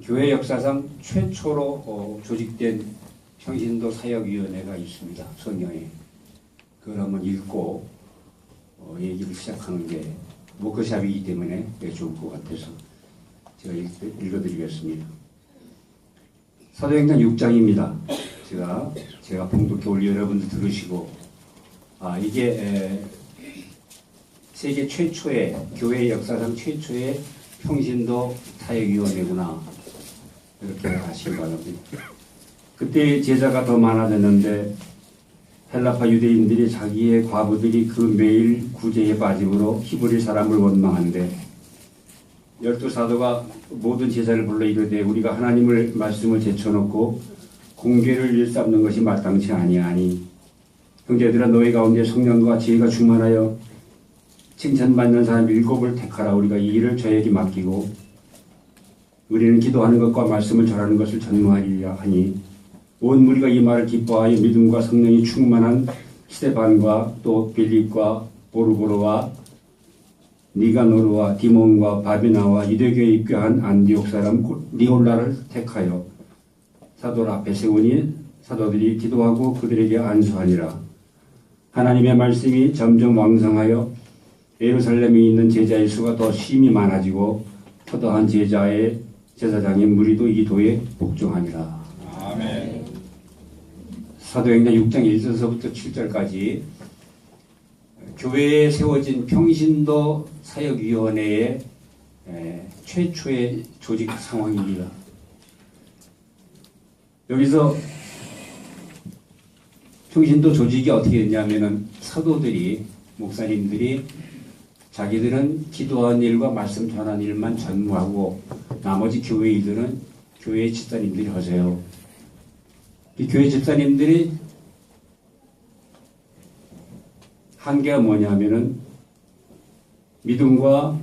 교회 역사상 최초로 조직된 평신도 사역위원회가 있습니다. 성경에. 그걸 한번 읽고 얘기를 시작하는 게 워크숍이기 때문에 좋을 것 같아서 제가 읽어드리겠습니다. 사도행전 6장입니다. 제가 봉독해 올 여러분들 들으시고 이게 세계 최초의 교회 역사상 최초의 평신도 사역위원회구나 이렇게 아시기 바랍니다. 그때 제자가 더 많아졌는데 헬라파 유대인들이 자기의 과부들이 그 매일 구제에 빠짐으로 히브리 사람을 원망한데 12사도가 모든 제자를 불러 이르되 우리가 하나님을 말씀을 제쳐놓고 공개를 일삼는 것이 마땅치 아니하니 형제들아 너희 가운데 성령과 지혜가 충만하여 칭찬받는 사람 7을 택하라. 우리가 이 일을 저에게 맡기고 우리는 기도하는 것과 말씀을 전하는 것을 전무하리라 하니 온 무리가 이 말을 기뻐하여 믿음과 성령이 충만한 스데반과 또 빌립과 보르보로와 니가노르와 디몬과 바비나와 유대교에 입교한 안디옥 사람 니올라를 택하여 사도를 앞에 세우니 사도들이 기도하고 그들에게 안수하니라. 하나님의 말씀이 점점 왕성하여 예루살렘에 있는 제자의 수가 더 심히 많아지고 허다한 제사장의 무리도 이 도에 복종하니라. 아멘. 사도행전 6장 1절서부터 7절까지 교회에 세워진 평신도 사역위원회의 최초의 조직 상황입니다. 여기서 평신도 조직이 어떻게 됐냐면은 사도들이 목사님들이 자기들은 기도하는 일과 말씀 전하는 일만 전무하고 나머지 교회 일들은 교회 집사님들이 하세요. 이 교회 집사님들이 한계가 뭐냐면은 믿음과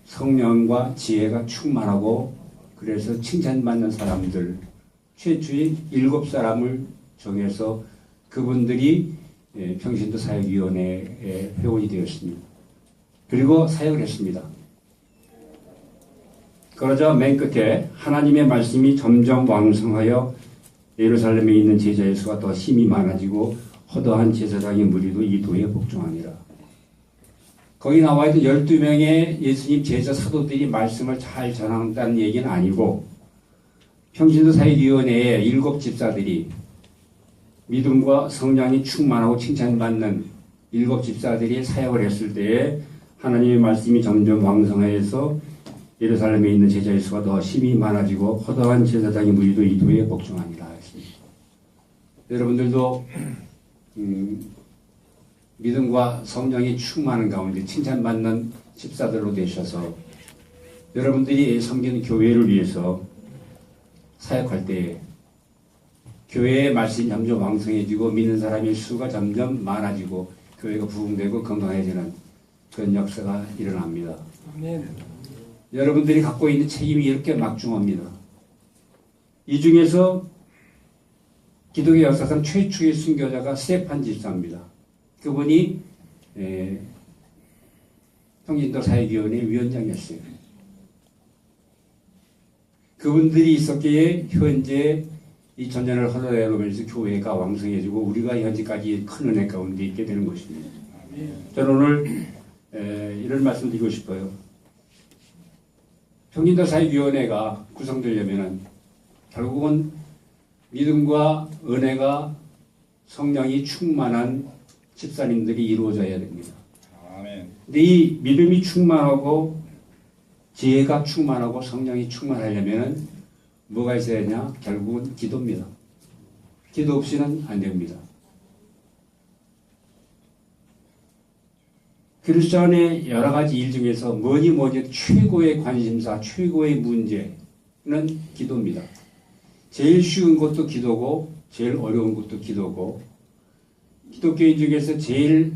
성령과 지혜가 충만하고 그래서 칭찬받는 사람들 최초의 7사람을 정해서 그분들이 평신도 사역위원회의 회원이 되었습니다. 그리고 사역을 했습니다. 그러자 맨 끝에 하나님의 말씀이 점점 왕성하여 예루살렘에 있는 제자의 수가 더 힘이 많아지고 허다한 제사장의 무리도 이 도에 복종하니라. 거기 나와있던 12명의 예수님 제자 사도들이 말씀을 잘 전한다는 얘기는 아니고 평신도 사역위원회의 7 집사들이 믿음과 성령이 충만하고 칭찬받는 7 집사들이 사역을 했을 때에 하나님의 말씀이 점점 왕성해서 예루살렘에 있는 제자의 수가 더 힘이 많아지고 허다한 제사장의 무리도 이 도에 복종하니라 했습니다. 여러분들도 믿음과 성령이 충만한 가운데 칭찬받는 집사들로 되셔서 여러분들이 섬기는 교회를 위해서 사역할 때 교회의 말씀이 점점 왕성해지고 믿는 사람의 수가 점점 많아지고 교회가 부흥되고 건강해지는 그런 역사가 일어납니다. 아멘. 여러분들이 갖고 있는 책임이 이렇게 막중합니다. 이 중에서 기독교 역사상 최초의 순교자가 스테판 집사입니다. 그분이 평신도 사역위원회 위원장이었어요. 그분들이 있었기에 현재 이 전쟁을 흘러내려오면서 교회가 왕성해지고 우리가 현재까지 큰 은혜 가운데 있게 되는 것입니다. 저는 오늘 이런 말씀 드리고 싶어요. 평신도 사역위원회가 구성되려면 결국은 믿음과 은혜가 성령이 충만한 집사님들이 이루어져야 됩니다. 아멘. 근데 이 믿음이 충만하고 지혜가 충만하고 성령이 충만하려면 뭐가 있어야 되냐? 결국은 기도입니다. 기도 없이는 안 됩니다. 그리스도인의 여러 가지 일 중에서 뭐니 최고의 관심사, 최고의 문제는 기도입니다. 제일 쉬운 것도 기도고 제일 어려운 것도 기도고 기독교인 중에서 제일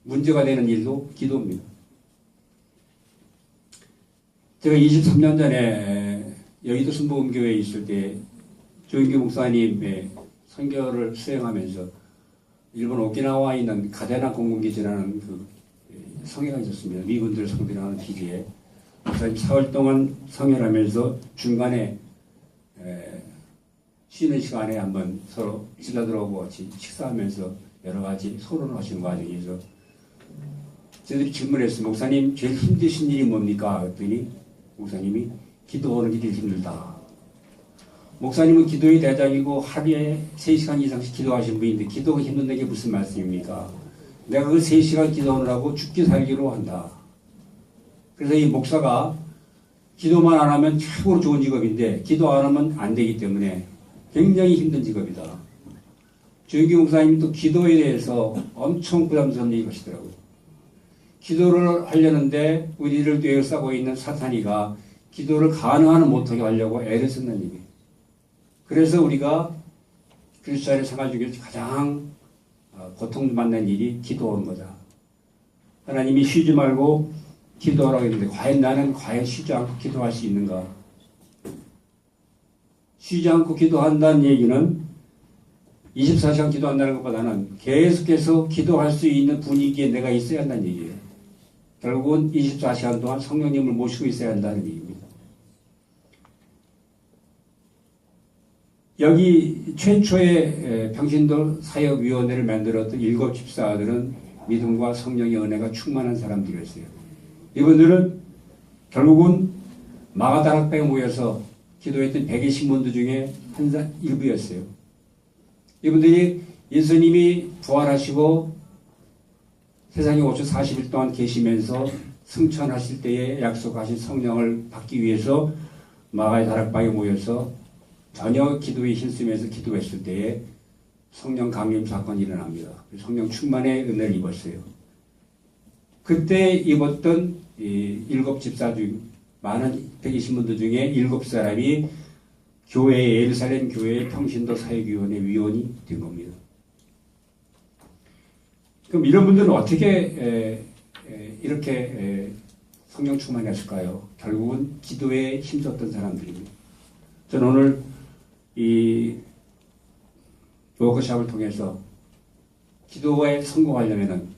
문제가 되는 일도 기도입니다. 제가 23년 전에 여의도 순복음교회에 있을 때 조인규 목사님의 선교를 수행하면서 일본 오키나와에 있는 가데나 공군기지라는 그 성회가 있었습니다. 미군들 상대로 하는 기지에 목사님 사흘 동안 성회하면서 중간에 쉬는 시간에 한번 서로 지나들어오고 같이 식사하면서 여러 가지 토론을 하시는 과정에서 저희들이 질문했어요. 목사님 제일 힘드신 일이 뭡니까? 그랬더니 목사님이 기도하는 게 제일 힘들다. 목사님은 기도의 대장이고 하루에 3시간 이상씩 기도하신 분인데 기도가 힘든다는 게 무슨 말씀입니까? 내가 그 3시간 기도하느라고 죽기 살기로 한다. 그래서 이 목사가 기도만 안 하면 최고로 좋은 직업인데 기도 안 하면 안 되기 때문에 굉장히 힘든 직업이다. 조영기 목사님이 또 기도에 대해서 엄청 부담스러운 얘기를 하시더라고요. 기도를 하려는데 우리를 에워싸고 있는 사탄이가 기도를 가능한 못하게 하려고 애를 쓴다는 얘기예요. 그래서 우리가 그리스도인의 생활 중에서 가장 고통받는 일이 기도하는 거다. 하나님이 쉬지 말고 기도하라고 했는데 과연 나는 쉬지 않고 기도할 수 있는가? 쉬지 않고 기도한다는 얘기는 24시간 기도한다는 것보다는 계속해서 기도할 수 있는 분위기에 내가 있어야 한다는 얘기예요. 결국은 24시간 동안 성령님을 모시고 있어야 한다는 얘기입니다. 여기 최초의 평신도 사역위원회를 만들었던 7 집사들은 믿음과 성령의 은혜가 충만한 사람들이었어요. 이분들은 결국은 마가다락방에 모여서 기도했던 120문들 중에 일부였어요. 이분들이 예수님이 부활하시고 세상에 5천 40일 동안 계시면서 승천하실 때에 약속하신 성령을 받기 위해서 마가의 다락방에 모여서 전혀 기도에 힘쓰면서 기도했을 때에 성령 감림 사건이 일어납니다. 성령 충만의 은혜를 입었어요. 그때 입었던 7 집사 중 많은 120분들 중에 7사람이 교회의 예루살렘 교회의 평신도 사역위원회 위원이 된 겁니다. 그럼 이런 분들은 어떻게 이렇게 성령 충만했을까요? 결국은 기도에 힘썼던 사람들입니다. 저는 오늘 이 워크숍을 통해서 기도에 성공하려면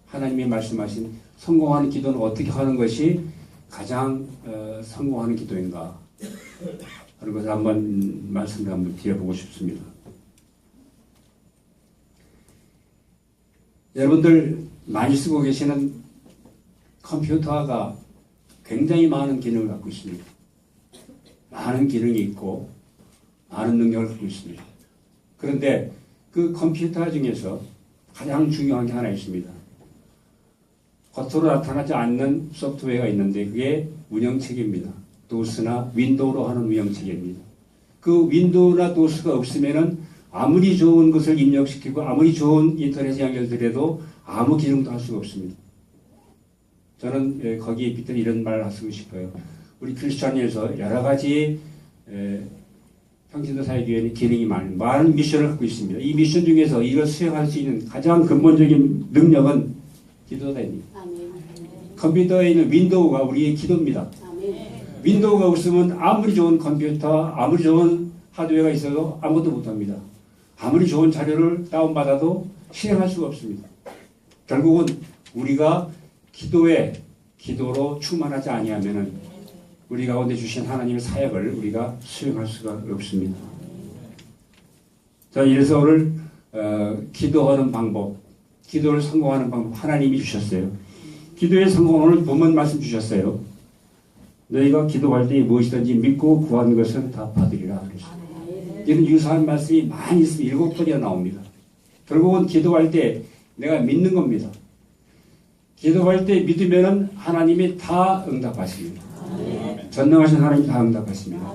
하나님이 말씀하신 성공하는 기도는 어떻게 하는 것이 가장 성공하는 기도인가 하는 것을 한번 말씀을 한번 드려보고 싶습니다. 여러분들 많이 쓰고 계시는 컴퓨터가 굉장히 많은 기능을 갖고 있습니다. 많은 기능이 있고 많은 능력을 갖고 있습니다. 그런데 그 컴퓨터 중에서 가장 중요한 게 하나 있습니다. 겉으로 나타나지 않는 소프트웨어가 있는데 그게 운영체계입니다. 도스나 윈도우로 하는 운영체계입니다. 그 윈도우나 도스가 없으면은 아무리 좋은 것을 입력시키고 아무리 좋은 인터넷 연결되더라도 아무 기능도 할 수가 없습니다. 저는 거기에 빗대어 이런 말을 하고 싶어요. 우리 크리스천에서 여러 가지 평신도 사역위원회 기능이 많은 미션을 갖고 있습니다. 이 미션 중에서 이걸 수행할 수 있는 가장 근본적인 능력은 기도다입니다. 컴퓨터에 있는 윈도우가 우리의 기도입니다. 윈도우가 없으면 아무리 좋은 컴퓨터, 아무리 좋은 하드웨어가 있어도 아무것도 못합니다. 아무리 좋은 자료를 다운받아도 실행할 수가 없습니다. 결국은 우리가 기도로 충만하지 아니하면은 우리 가운데 주신 하나님의 사역을 우리가 수행할 수가 없습니다. 자, 이래서 오늘 기도하는 방법, 기도를 성공하는 방법 하나님이 주셨어요. 기도의 성공을 본문 말씀 주셨어요. 너희가 기도할 때 무엇이든지 믿고 구한 것은 다 받으리라 그랬어요. 이런 유사한 말씀이 많이 있으면 7번이나 나옵니다. 결국은 기도할 때 내가 믿는 겁니다. 기도할 때 믿으면 하나님이 다 응답하십니다. 전능하신 하나님이 다 응답하십니다.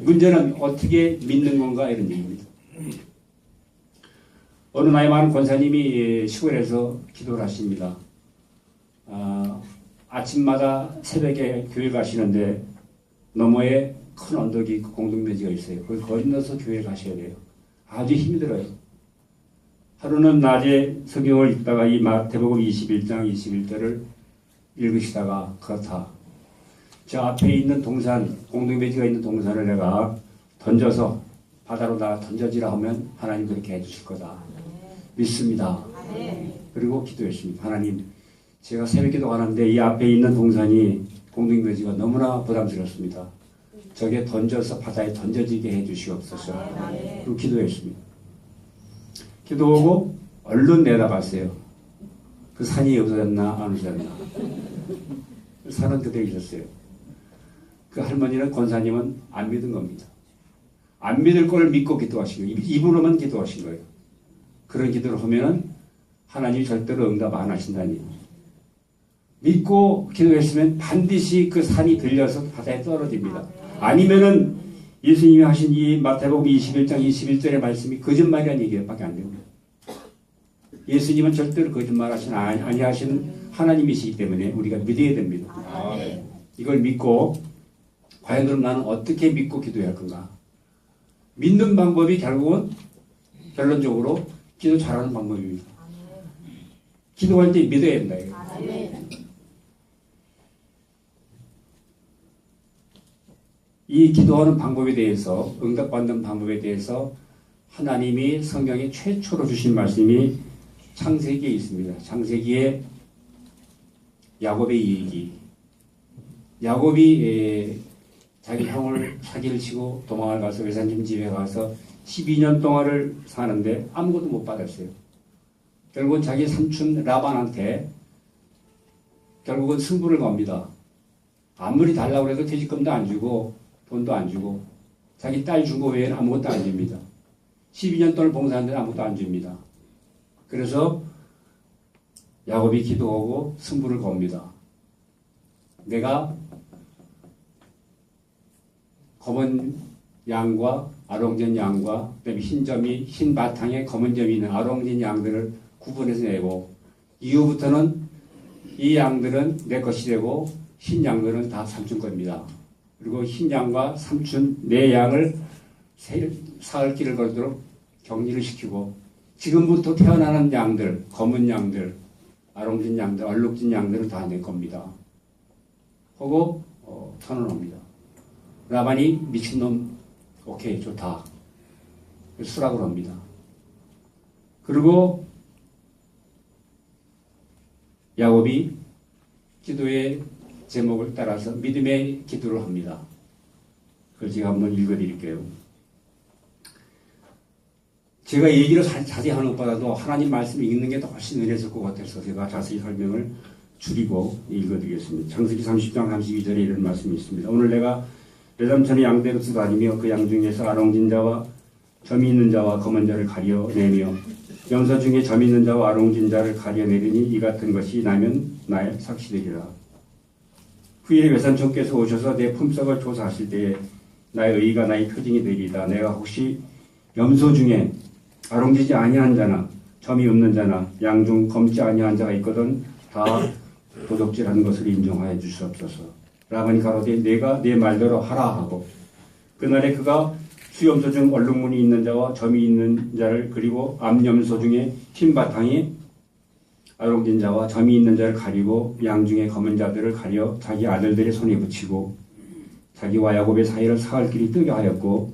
문제는 어떻게 믿는 건가 이런 얘기입니다. 어느 나이 많은 권사님이 시골에서 기도를 하십니다. 아침마다 새벽에 교회 가시는데 너머에 큰 언덕이 공동묘지가 있어요. 그걸 건너서 교회 가셔야 돼요. 아주 힘들어요. 하루는 낮에 성경을 읽다가 이 마태복음 21장 21절을 읽으시다가 그렇다. 저 앞에 있는 동산, 공동묘지가 있는 동산을 내가 던져서 바다로 다 던져지라 하면 하나님 그렇게 해주실 거다. 믿습니다. 그리고 기도했습니다. 하나님, 제가 새벽 기도 가는데 이 앞에 있는 동산이 공동묘지가 너무나 부담스럽습니다. 저게 던져서 바다에 던져지게 해주시옵소서. 그리고 기도했습니다. 기도하고 얼른 내다봤어요. 그 산이 없어졌나 안 없어졌나. 산은 그대로 있었어요. 그 할머니는 권사님은 안 믿은 겁니다. 안 믿을 걸 믿고 기도하신 거예요. 입으로만 기도하신 거예요. 그런 기도를 하면은 하나님이 절대로 응답 안 하신다니. 믿고 기도했으면 반드시 그 산이 들려서 바다에 떨어집니다. 아니면은 예수님이 하신 이 마태복음 21장 21절의 말씀이 거짓말이라는 얘기밖에 안 됩니다. 예수님은 절대로 거짓말하신 아니하신 하나님이시기 때문에 우리가 믿어야 됩니다. 이걸 믿고 과연 그럼 나는 어떻게 믿고 기도해야 할 건가? 믿는 방법이 결국은 결론적으로 기도 잘하는 방법입니다. 기도할 때 믿어야 된다. 이 기도하는 방법에 대해서, 응답받는 방법에 대해서 하나님이 성경에 최초로 주신 말씀이 창세기에 있습니다. 창세기에 야곱의 얘기. 야곱이 자기 형을 사기를 치고 도망을 가서 외삼촌 집에 가서 12년 동안을 사는데 아무것도 못 받았어요. 결국은 자기 삼촌 라반한테 결국은 승부를 겁니다. 아무리 달라고 해도 퇴직금도 안 주고 돈도 안 주고 자기 딸 준 거 외에는 아무것도 안 줍니다. 12년 동안 봉사하는데 아무것도 안 줍니다. 그래서 야곱이 기도하고 승부를 겁니다. 내가 검은 양과 아롱진 양과 그다음에 흰 바탕에 검은 점이 있는 아롱진 양들을 구분해서 내고 이후부터는 이 양들은 내 것이 되고 흰 양들은 다 삼촌 겁니다. 그리고 흰 양과 삼촌 네 양을 사흘 길을 걸도록 격리를 시키고 지금부터 태어나는 양들, 검은 양들, 아롱진 양들, 얼룩진 양들은 다 내 겁니다. 하고 선언합니다. 라반이 미친놈, 오케이 좋다. 수락을 합니다. 그리고 야곱이 기도의 제목을 따라서 믿음의 기도를 합니다. 그걸 제가 한번 읽어드릴게요. 제가 얘기를 자세히 하는 것보다도 하나님 말씀을 읽는 게 더 훨씬 은혜스러울 것 같아서 제가 자세히 설명을 줄이고 읽어드리겠습니다. 창세기 30장 32절에 이런 말씀이 있습니다. 오늘 내가 외삼촌의 양떼를 다니며 그 양 중에서 아롱진 자와 점이 있는 자와 검은 자를 가려내며 염소 중에 점이 있는 자와 아롱진 자를 가려내리니 이 같은 것이 나면 나의 삭시되리라. 후일에 외삼촌께서 오셔서 내 품삯을 조사하실 때에 나의 의가 나의 표징이 되리이다. 내가 혹시 염소 중에 아롱지지 아니한 자나 점이 없는 자나 양 중 검지 아니한 자가 있거든 다 도적질한 것을 인정하여 주시옵소서. 라반이 가로되 내가 내 말대로 하라 하고 그날에 그가 수염소 중 얼룩무늬 있는 자와 점이 있는 자를 그리고 암염소 중에 흰 바탕에 아롱진 자와 점이 있는 자를 가리고 양 중에 검은 자들을 가려 자기 아들들의 손에 붙이고 자기와 야곱의 사이를 사흘 길이 뜨게 하였고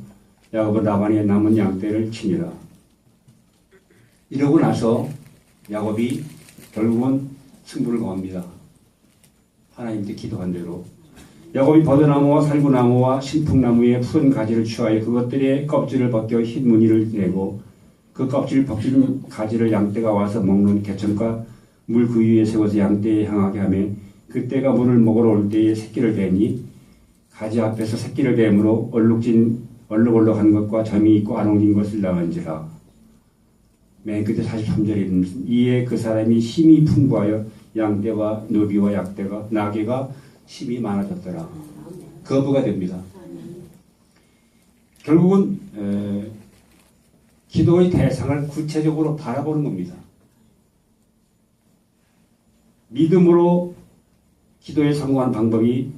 야곱은 라반의 남은 양떼를 치니라. 이러고 나서 야곱이 결국은 승부를 거합니다. 하나님께 기도한 대로 야곱이 버드나무와 살구나무와 신풍나무의 푸른 가지를 취하여 그것들의 껍질을 벗겨 흰 무늬를 내고 그 껍질 벗긴 가지를 양떼가 와서 먹는 개천과 물 그 위에 세워서 양떼에 향하게 하며 그때가 물을 먹으러 올 때에 새끼를 베니 가지 앞에서 새끼를 뱀으로 얼룩얼룩한 것과 점이 있고 아롱진 것을 낳은지라. 맨 끝에 43절에 있는 이에 그 사람이 힘이 풍부하여 양떼와 노비와 약떼가 나귀가 힘이 많아졌더라. 거부가 됩니다. 결국은 기도의 대상을 구체적으로 바라보는 겁니다. 믿음으로 기도에 성공한 방법이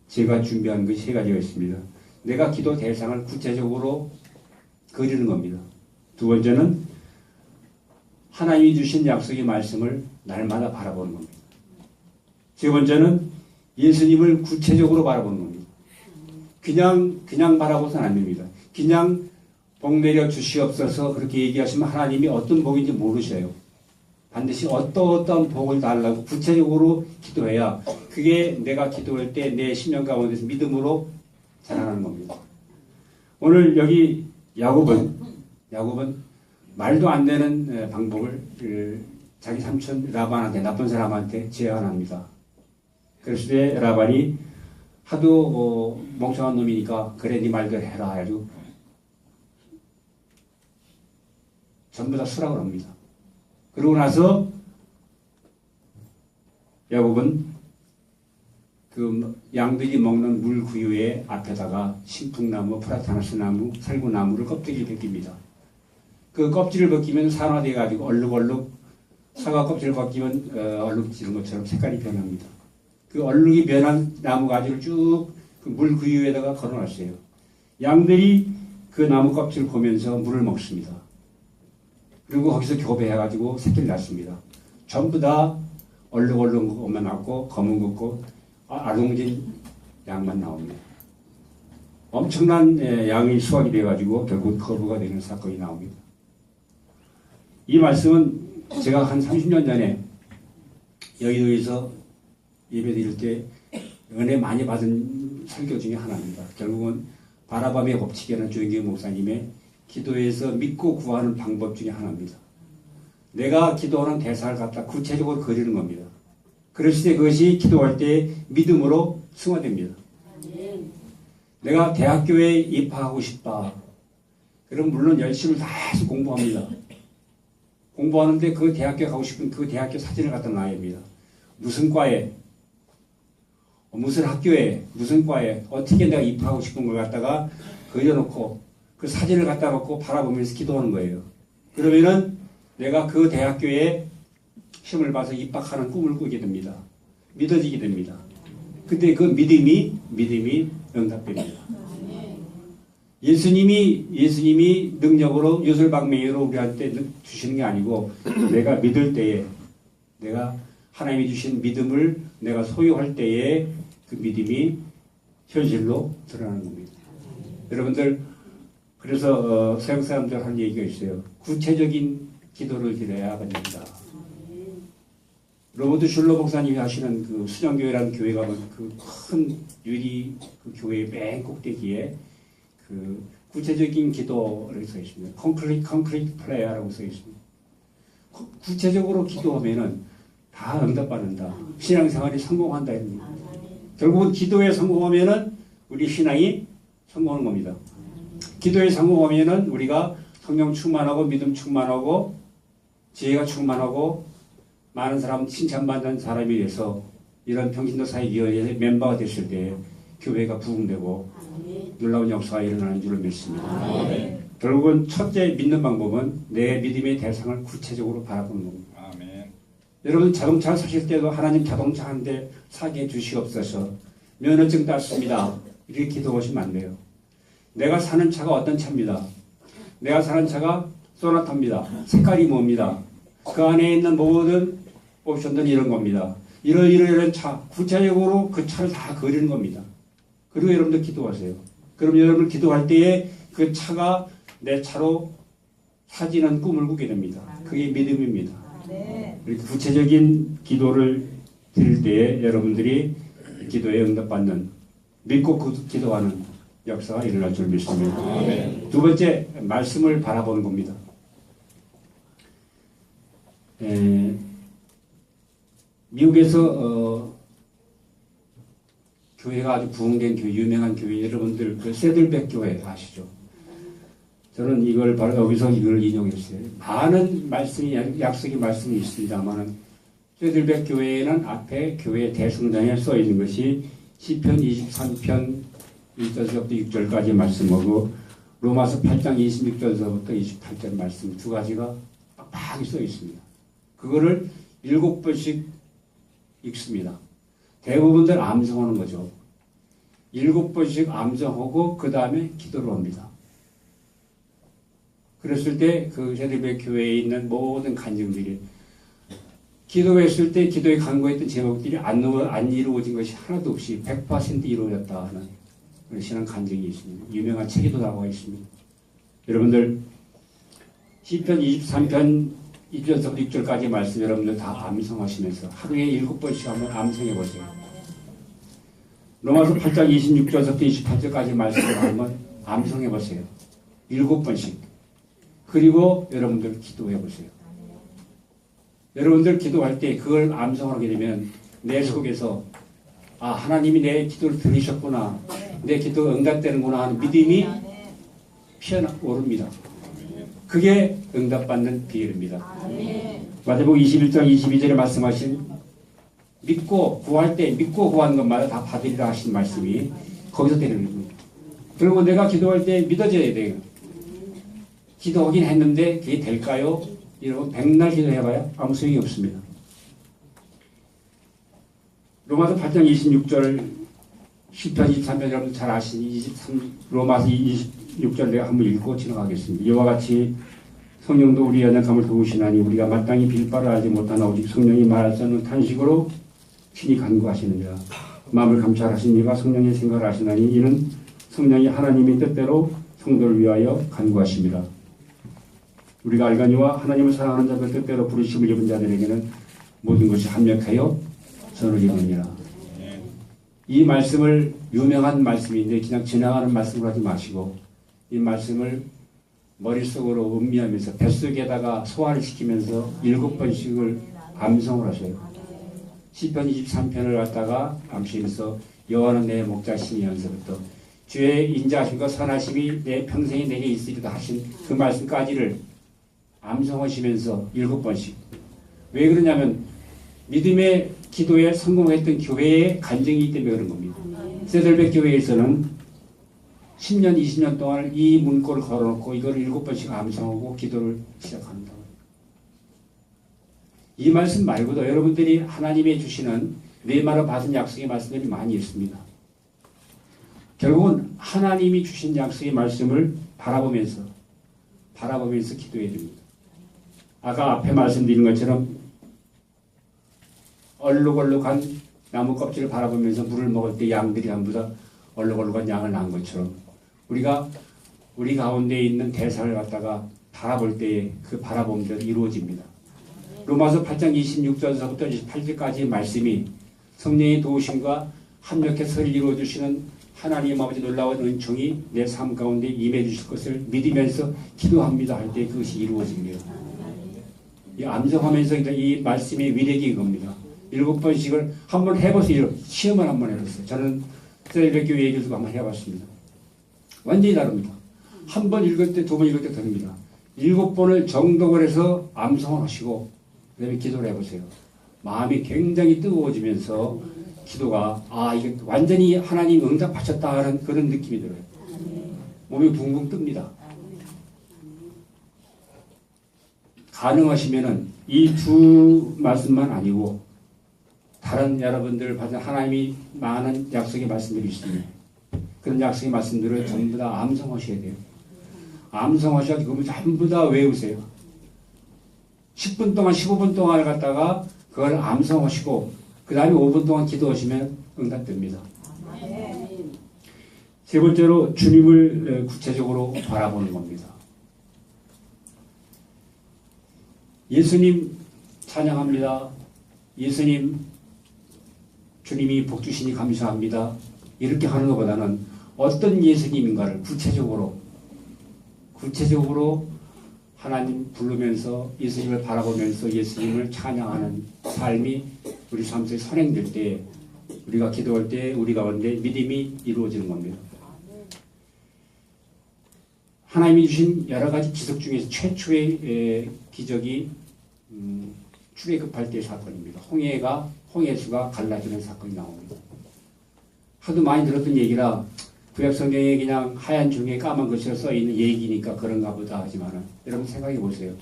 제가 준비한 것이 세 가지가 있습니다. 내가 기도 대상을 구체적으로 그리는 겁니다. 두 번째는 하나님이 주신 약속의 말씀을 날마다 바라보는 겁니다. 세 번째는 예수님을 구체적으로 바라보는 겁니다. 그냥 바라보서는 안 됩니다. 그냥 복 내려 주시옵소서 그렇게 얘기하시면 하나님이 어떤 복인지 모르셔요. 반드시 어떤 복을 달라고 구체적으로 기도해야 그게 내가 기도할 때 내 심령 가운데서 믿음으로 자라나는 겁니다. 오늘 여기 야곱은 말도 안 되는 방법을 자기 삼촌 라반한테, 나쁜 사람한테 제안합니다. 그랬을 때 라반이 하도 멍청한 놈이니까 그래 네 말대로 해라 해가지고 전부 다 수락을 합니다. 그러고 나서 야곱은 그 양들이 먹는 물 구유의 앞에다가 신풍나무, 프라타나스 나무, 살구나무를 껍데기를 벗깁니다. 그 껍질을 벗기면 산화돼 가지고 얼룩얼룩, 사과 껍질을 벗기면 얼룩 지는 것처럼 색깔이 변합니다. 그 얼룩이 변한 나무 가지를 쭉 그 물 구유에다가 걸어놨어요. 양들이 그 나무 껍질을 보면서 물을 먹습니다. 그리고 거기서 교배해가지고 새끼를 낳습니다. 전부 다 얼룩얼룩 것만 낳고 검은 것고 아동진 양만 나옵니다. 엄청난 양이 수확이 돼가지고 결국 거부가 되는 사건이 나옵니다. 이 말씀은 제가 한 30년 전에 여의도에서 예배드릴 때 은혜 많이 받은 설교 중에 하나입니다. 결국은 바라밤의 법칙이라는 조영기 목사님의 기도에서 믿고 구하는 방법 중에 하나입니다. 내가 기도하는 대사를 갖다 구체적으로 그리는 겁니다. 그랬을 때 그것이 기도할 때 믿음으로 승화됩니다. 내가 대학교에 입학하고 싶다. 그럼 물론 열심히 다 해서 공부합니다. 공부하는데 그 대학교에 가고 싶은 그 대학교 사진을 갖다 놔야 합니다. 무슨 과에, 무슨 학교에, 무슨 과에, 어떻게 내가 입학하고 싶은 걸 갖다가 그려놓고 그 사진을 갖다 놓고 바라보면서 기도하는 거예요. 그러면은 내가 그 대학교에 시험을 봐서 입학하는 꿈을 꾸게 됩니다. 믿어지게 됩니다. 근데 그 믿음이 응답됩니다. 예수님이 능력으로 요술방맹이로 우리한테 주시는 게 아니고 내가 믿을 때에 내가 하나님이 주신 믿음을 내가 소유할 때에 그 믿음이 현실로 드러나는 겁니다. 여러분들 그래서 서양 사람들 하는 얘기가 있어요. 구체적인 기도를 드려야 됩니다. 로버트 슐러 목사님이 하시는 그 수정교회라는 교회 가면 그 큰 유리 그 교회 맨 꼭대기에 그 구체적인 기도를 써 있습니다. concrete prayer라고 써 있습니다. 구체적으로 기도하면은 다 응답받는다. 신앙생활이 성공한다. 결국은 기도에 성공하면은 우리 신앙이 성공하는 겁니다. 기도에 성공하면은 우리가 성령 충만하고 믿음 충만하고 지혜가 충만하고 많은 사람 칭찬받는 사람이 돼서 이런 평신도 사역위원회의 멤버가 됐을 때 교회가 부흥되고 놀라운 역사가 일어나는 줄을 믿습니다. 결국은 첫째 믿는 방법은 내 믿음의 대상을 구체적으로 바라보는 겁니다. 여러분 자동차를 사실 때도 하나님 자동차 한 대 사게 해 주시옵소서, 면허증 땄습니다, 이렇게 기도하시면 안 돼요. 내가 사는 차가 어떤 차입니다. 내가 사는 차가 소나타입니다. 색깔이 뭡니다. 그 안에 있는 모든 옵션들은 이런 겁니다. 이런 차, 구체적으로 그 차를 다 그리는 겁니다. 그리고 여러분들 기도하세요. 그럼 여러분 기도할 때에 그 차가 내 차로 사지는 꿈을 꾸게 됩니다. 그게 믿음입니다. 이렇게 구체적인 기도를 드릴 때에 여러분들이 기도에 응답받는, 믿고 기도하는 역사가 일어날 줄 믿습니다. 두 번째, 말씀을 바라보는 겁니다. 미국에서 교회가 아주 부흥된 교회, 유명한 교회, 여러분들 그 세들백 교회 아시죠? 저는 이걸 바로 여기서 이걸 인용했어요. 많은 말씀이, 약속의 말씀이 있습니다만은 세들백 교회에는 앞에 교회 대성당에 써 있는 것이 시편 23편 1절서부터 6절까지 말씀하고 로마서 8장 26절서부터 28절 말씀 두 가지가 빡빡이 써 있습니다. 그거를 7번씩 읽습니다. 대부분들 암송하는 거죠. 7번씩 암송하고 그 다음에 기도를 합니다. 그랬을 때 그 세들백 교회에 있는 모든 간증들이 기도했을 때 기도에 간구했던 제목들이 안 이루어진 것이 하나도 없이 100% 이루어졌다 하는 신앙 간증이 있습니다. 유명한 책에도 나와 있습니다. 여러분들 시편 23편 1절부터 6절까지 말씀 여러분들 다 암송하시면서 하루에 7번씩 한번 암송해 보세요. 로마서 8장 26절부터 28절까지 말씀을 한번 암송해 보세요. 7번씩. 그리고 여러분들 기도해 보세요. 여러분들 기도할 때 그걸 암송하게 되면 내 속에서 아, 하나님이 내 기도를 들으셨구나, 내 기도가 응답되는구나 하는 믿음이 피어오릅니다. 그게 응답받는 비결입니다. 마태복음 21장 22절에 말씀하신 믿고 구할 때 믿고 구하는 것마다 다 받으리라 하신 말씀이 거기서 되는 겁니다. 그리고 내가 기도할 때 믿어져야 돼요. 기도하긴 했는데 그게 될까요? 여러분 백날 기도해봐야 아무 소용이 없습니다. 로마서 8장 26절, 시편 23편 여러분 잘 아시니 로마서 26절 내가 한번 읽고 지나가겠습니다. 이와 같이 성령도 우리 연약함을 도우시나니 우리가 마땅히 빌 바를 알지 못하나 오직 성령이 말할 수 없는 탄식으로 친히 간구하시느니라. 마음을 감찰하신 이가 성령의 생각을 하시나니 이는 성령이 하나님의 뜻대로 성도를 위하여 간구하심이라. 우리가 알거니와 하나님을 사랑하는 자들 뜻대로 부르심을 입은 자들에게는 모든 것이 합력하여 선을 이루느니라. 이 말씀을 유명한 말씀인데 그냥 지나가는 말씀을 하지 마시고 이 말씀을 머릿속으로 음미하면서 뱃속에다가 소화를 시키면서 7번씩을 암송을 하셔요. 시편 23편을 갖다가 암시면서 여호와는 내 목자시니면서부터 주의 인자하심과 선하심이 내 평생에 내게 있으리다 하신 그 말씀까지를 암송하시면서 7번씩. 왜 그러냐면 믿음의 기도에 성공했던 교회의 간증이기 때문에 그런 겁니다. 세들백 교회에서는 10년, 20년 동안 이 문구를 걸어놓고 이걸 7번씩 암송하고 기도를 시작합니다. 이 말씀 말고도 여러분들이 하나님이 주시는 뇌마로 받은 약속의 말씀들이 많이 있습니다. 결국은 하나님이 주신 약속의 말씀을 바라보면서 기도해야 됩니다. 아까 앞에 말씀드린 것처럼 얼룩얼룩한 나무 껍질을 바라보면서 물을 먹을 때 양들이 전부 다 얼룩얼룩한 양을 낳은 것처럼 우리가 우리 가운데 있는 대상을 갖다가 바라볼 때에 그 바라봄대로 이루어집니다. 로마서 8장 26절서부터 28절까지의 말씀이 성령의 도우심과 합력해서 이루어주시는 하나님 아버지 놀라운 은총이 내 삶 가운데 임해 주실 것을 믿으면서 기도합니다 할 때 그것이 이루어집니다. 이 암송하면서 이 말씀의 위력이 이겁니다. 7번씩을 한번 해보세요. 시험을 한번 해봤어요. 저는 세일백교회 얘기도 한번 해봤습니다. 완전히 다릅니다. 한 번 읽을 때, 2번 읽을 때 다릅니다. 7번을 정독을 해서 암송을 하시고 그 다음에 기도를 해보세요. 마음이 굉장히 뜨거워지면서 기도가 이게 완전히 하나님 응답하셨다는 그런 느낌이 들어요. 몸이 붕붕 뜹니다. 가능하시면은 이 두 말씀만 아니고 다른 여러분들 받은 하나님이 많은 약속의 말씀들이 있습니다. 그런 약속의 말씀들을 전부 다 암송하셔야 돼요. 암송하셔서 그걸 전부 다 외우세요. 10분 동안 15분 동안 갖다가 그걸 암송하시고 그 다음에 5분 동안 기도하시면 응답됩니다. 세 번째로 주님을 구체적으로 바라보는 겁니다. 예수님 찬양합니다. 예수님 주님이 복 주시니 감사합니다. 이렇게 하는 것보다는 어떤 예수님인가를 구체적으로 하나님 부르면서 예수님을 바라보면서 예수님을 찬양하는 삶이 우리 삶 속에 선행될 때 우리가 기도할 때 우리 가운데 믿음이 이루어지는 겁니다. 하나님이 주신 여러 가지 기적 중에서 최초의 기적이 출애굽할 때의 사건입니다. 홍해수가 갈라지는 사건이 나옵니다. 하도 많이 들었던 얘기라 구약 성경에 그냥 하얀 줄기에 까만 글씨로 써있는 얘기니까 그런가 보다 하지만 여러분 생각해 보세요.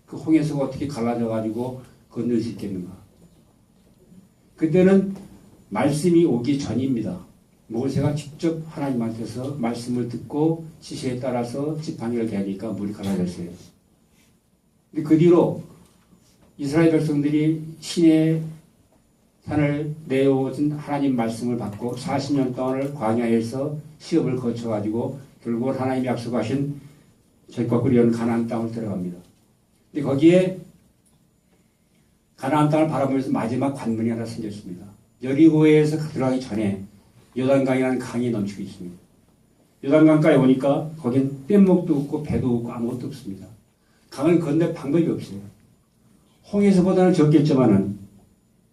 그 홍해수가 어떻게 갈라져 가지고 건널 수 있겠는가? 그때는 말씀이 오기 전입니다. 모세가 직접 하나님한테서 말씀을 듣고 지시에 따라서 지팡이를 대니까 물이 갈라졌어요. 근데 그 뒤로 이스라엘 백성들이 시내 산을 내어오신 하나님 말씀을 받고 40년 동안을 광야에서 시험을 거쳐가지고 결국 하나님이 약속하신 적과 꿀이 흐르는 가나안 땅을 들어갑니다. 근데 거기에 가나안 땅을 바라보면서 마지막 관문이 하나 생겼습니다. 여리고에서 들어가기 전에 요단강이라는 강이 넘치고 있습니다. 요단강가에 오니까 거긴 뗏목도 없고 배도 없고 아무것도 없습니다. 강을 건널 방법이 없어요. 홍해서보다는 적겠지만은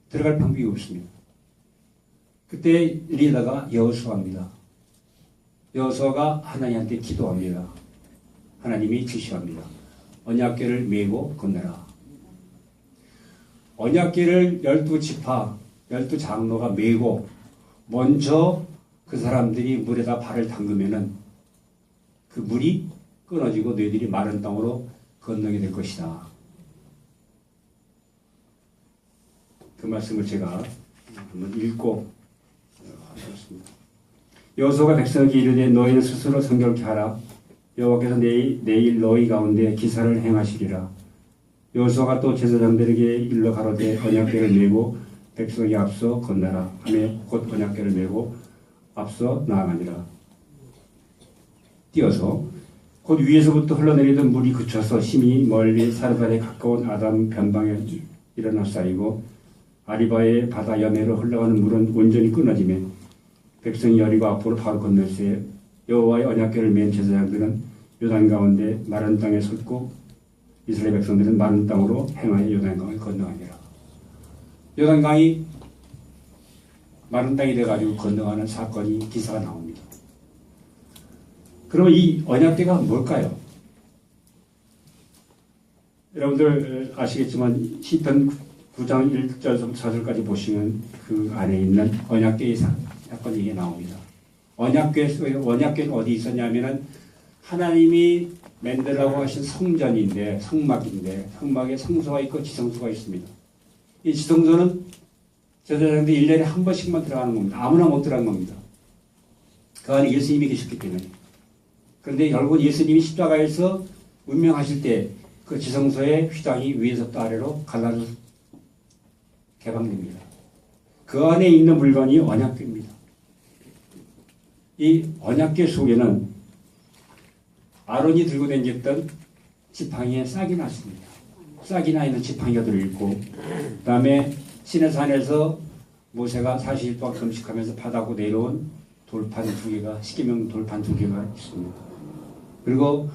들어갈 방법이 없습니다. 그때 리더가 여호수아입니다. 여호수아가 하나님한테 기도합니다. 하나님이 지시합니다. 언약궤를 메고 건너라. 언약궤를 12지파, 12장로가 메고 먼저 그 사람들이 물에다 발을 담그면은 그 물이 끊어지고 너희들이 마른 땅으로 건너게 될 것이다. 그 말씀을 제가 한번 읽고 하겠습니다. 여호수아가 백성에게 이르되 너희는 스스로 성결케 하라. 여호와께서 내일 너희 가운데 기사를 행하시리라. 여호수아가 또 제사장들에게 일러 가로되 언약궤를 메고 백성이 앞서 건너라 하며 곧 언약궤를 메고 앞서 나아가니라. 뛰어서 곧 위에서부터 흘러내리던 물이 그쳐서 심히 멀리 사르단에 가까운 아담 변방에 일어나 쌓이고 아리바의 바다 여매로 흘러가는 물은 온전히 끊어지며 백성이 여리고 앞으로 바로 건널세 여호와의 언약궤를 맨 제사장들은 요단 가운데 마른 땅에 섰고 이스라엘 백성들은 마른 땅으로 행하여 요단강을 건너가니라. 요단강이 마른 땅이 돼가지고 건너가는 사건이 기사가 나옵니다. 그러면 이 언약궤가 뭘까요? 여러분들 아시겠지만 시편 9장 1절부터 4절까지 보시면 그 안에 있는 언약궤의 사건이 이게 나옵니다. 언약궤는 어디 있었냐면은 하나님이 만들라고 하신 성전인데 성막인데 성막에 성소가 있고 지성소가 있습니다. 이 지성소는 제사장들이 1년에 한 번씩만 들어가는 겁니다. 아무나 못 들어가는 겁니다. 그 안에 예수님이 계셨기 때문에. 그런데 결국 예수님이 십자가에서 운명하실 때 그 지성소의 휘장이 위에서부터 아래로 갈라져 개방됩니다. 그 안에 있는 물건이 언약궤입니다. 이 언약궤 속에는 아론이 들고 다녔던 지팡이에 싹이 났습니다. 싹이 나 있는 지팡이가 들어있고 그 다음에 시내산에서 모세가 40일 동안 금식하면서 바다고 내려온 돌판 2개가 십계명 돌판 2개가 있습니다. 그리고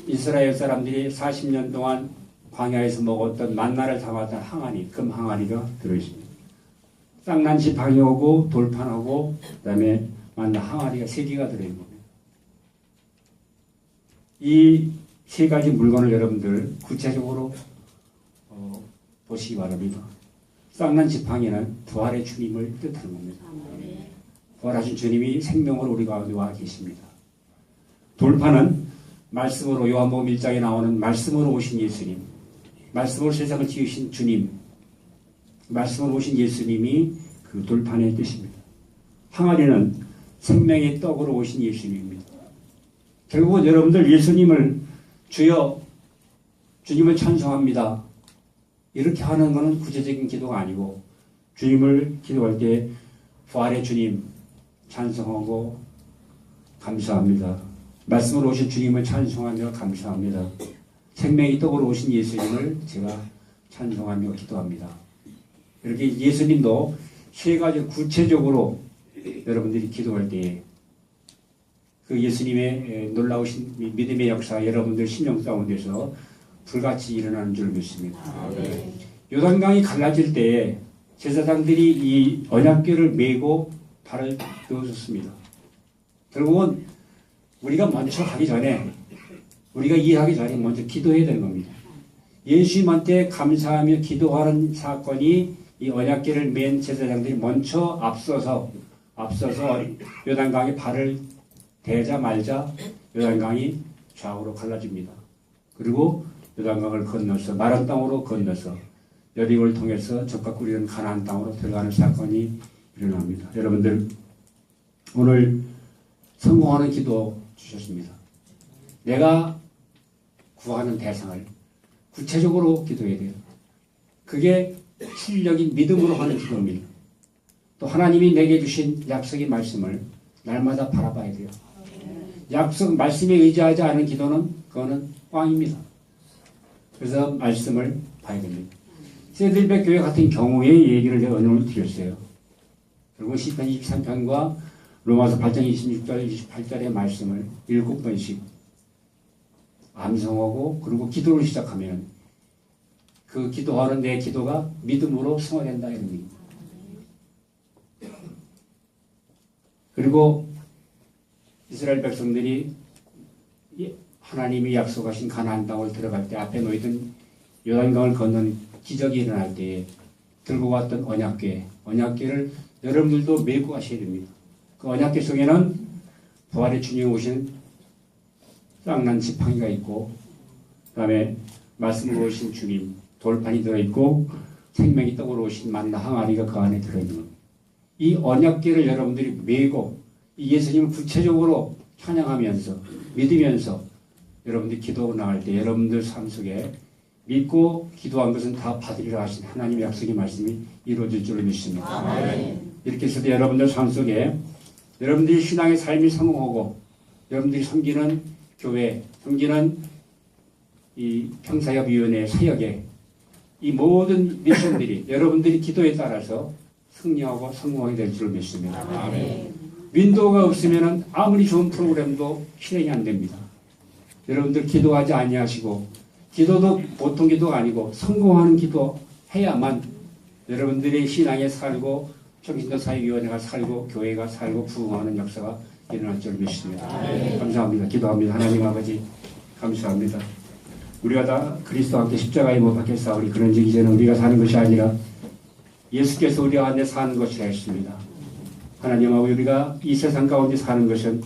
이스라엘 사람들이 40년 동안 광야에서 먹었던 만나를 담았던 항아리, 금 항아리가 들어있습니다. 쌍난 지팡이하고 돌판하고 그 다음에 만나 항아리가 3개가 들어있는 겁니다. 이 3가지 물건을 여러분들 구체적으로 보시기 바랍니다. 쌍난 지팡이는 부활의 주님을 뜻하는 겁니다. 부활하신 주님이 생명으로 우리 가운데 와 계십니다. 돌판은 말씀으로 요한복음 1장에 나오는 말씀으로 오신 예수님, 말씀으로 세상을 지으신 주님, 말씀으로 오신 예수님이 그 돌판의 뜻입니다. 항아리는 생명의 떡으로 오신 예수님입니다. 결국은 여러분들 예수님을 주여 주님을 찬송합니다. 이렇게 하는 것은 구체적인 기도가 아니고 주님을 기도할 때 부활의 주님 찬송하고 감사합니다. 말씀으로 오신 주님을 찬송하며 감사합니다. 생명의 떡으로 오신 예수님을 제가 찬송하며 기도합니다. 이렇게 예수님도 3가지 구체적으로 여러분들이 기도할 때에 그 예수님의 놀라우신 믿음의 역사 여러분들 심령 가운데서 불같이 일어나는 줄 믿습니다. 요단강이 갈라질 때에 제사장들이 이 언약궤를 메고 발을 넣어줬습니다. 결국은 우리가 먼저 하기 전에 우리가 이해하기 전에 먼저 기도해야 되는 겁니다. 예수님한테 감사하며 기도하는 사건이 이 언약궤를 맨 제사장들이 먼저 앞서서 요단강에 발을 대자 말자 요단강이 좌우로 갈라집니다. 그리고 요단강을 건너서 마른 땅으로 건너서 여리고를 통해서 적과 꿀이는 가나안 땅으로 들어가는 사건이 일어납니다. 여러분들 오늘 성공하는 기도 주셨습니다. 내가 구하는 대상을 구체적으로 기도해야 돼요. 그게 실력인 믿음으로 하는 기도입니다. 또 하나님이 내게 주신 약속의 말씀을 날마다 바라봐야 돼요. 약속 말씀에 의지하지 않은 기도는 그거는 꽝입니다. 그래서 말씀을 봐야 됩니다. 세들백 교회 같은 경우의 얘기를 제가 오늘 드렸어요. 그리고 시편 23편과 로마서 8장 26절 28절의 말씀을 7번씩 암송하고 그리고 기도를 시작하면 그 기도하는 내 기도가 믿음으로 승화된다 이런 얘기입니다. 그리고 이스라엘 백성들이 하나님이 약속하신 가나안 땅을 들어갈 때 앞에 놓이던 요단강을 건너는 기적이 일어날 때에 들고 왔던 언약궤를 여러분들도 메고 가셔야 됩니다. 그 언약궤 속에는 부활의 주님 오신 쌍난 지팡이가 있고 그 다음에 말씀으로 오신 주님 돌판이 들어있고 생명이 떡으로 오신 만나 항아리가 그 안에 들어있는 겁니다. 이 언약궤를 여러분들이 메고 이 예수님을 구체적으로 찬양하면서 믿으면서 여러분들이 기도하고 나갈 때 여러분들 삶 속에 믿고 기도한 것은 다 받으리라 하신 하나님의 약속의 말씀이 이루어질 줄로 믿습니다. 아멘. 이렇게 해서 여러분들 삶 속에 여러분들이 신앙의 삶이 성공하고 여러분들이 섬기는 교회, 섬기는 이 평사협위원회 사역에 이 모든 미션들이 여러분들이 기도에 따라서 승리하고 성공하게 될 줄로 믿습니다. 아멘. 윈도우가 없으면 아무리 좋은 프로그램도 실행이 안 됩니다. 여러분들 기도하지 아니하시고 기도도 보통 기도가 아니고 성공하는 기도 해야만 여러분들의 신앙에 살고 평신도 사회위원회가 살고 교회가 살고 부흥하는 역사가 일어날 줄 믿습니다. 감사합니다. 기도합니다. 하나님 아버지 감사합니다. 우리가 다 그리스도와 함께 십자가에 못 박혀 싸우리 그런즉 이제는 우리가 사는 것이 아니라 예수께서 우리 안에 사는 것이라 했습니다. 하나님 아버지 우리가 이 세상 가운데 사는 것은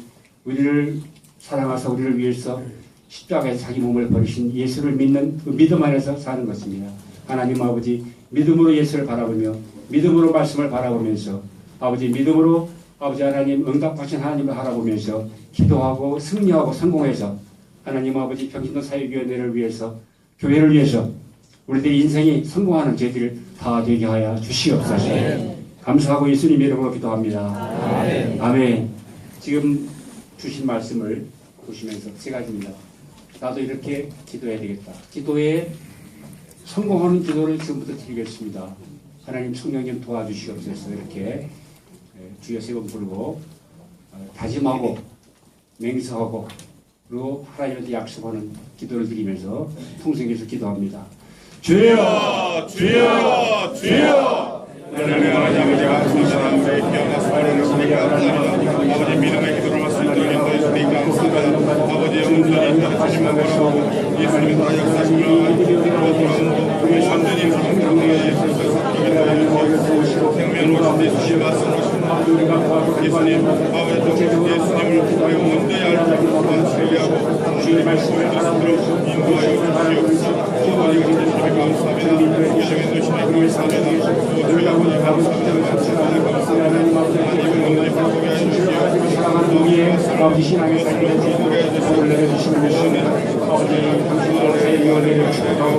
우리를 사랑하사 우리를 위해서 십자가에서 자기 몸을 버리신 예수를 믿는 그 믿음 안에서 사는 것입니다. 하나님 아버지 믿음으로 예수를 바라보며 믿음으로 말씀을 바라보면서 아버지 믿음으로 아버지 하나님 응답하신 하나님을 바라보면서 기도하고 승리하고 성공해서 하나님 아버지 평신도 사회위원회를 위해서 교회를 위해서 우리들의 인생이 성공하는 저희들 다 되게 하여 주시옵소서. 감사하고 예수님 이름으로 기도합니다. 아멘. 아멘. 지금 주신 말씀을 보시면서 세 가지입니다. 나도 이렇게 기도해야 되겠다. 기도에 성공하는 기도를 지금부터 드리겠습니다. 하나님 성령님 도와주시옵소서. 이렇게 주여 세 번 부르고 다짐하고 맹세하고 그리고 하나님한테 약속하는 기도를 드리면서 통성에서 기도합니다. 주여 주여 주여 하나님 아버지가 성실한 우리의 귀한 사랑을 우리가 아버지 믿음의 기도를 말씀드리는 것이니 감사합니다. 아버지 영원히 다시 먹으라고 예수님이 다 역사하시며 우리 현재님 성령의 예수께서 생명 오신 예수님 말씀하시는 예수님 아버지 예수님을 먼저 알고 진리하고 주의 말씀을 듣도록 인도하여 주시옵소서. 아버지 예수님 감사합니다. 예수님의 노신의 감사합니다. 우리가 사랑하는 우리의 아버지 신앙의 삶을 내려주시는 것은 아버지 당신의 사회위원회를 축복하고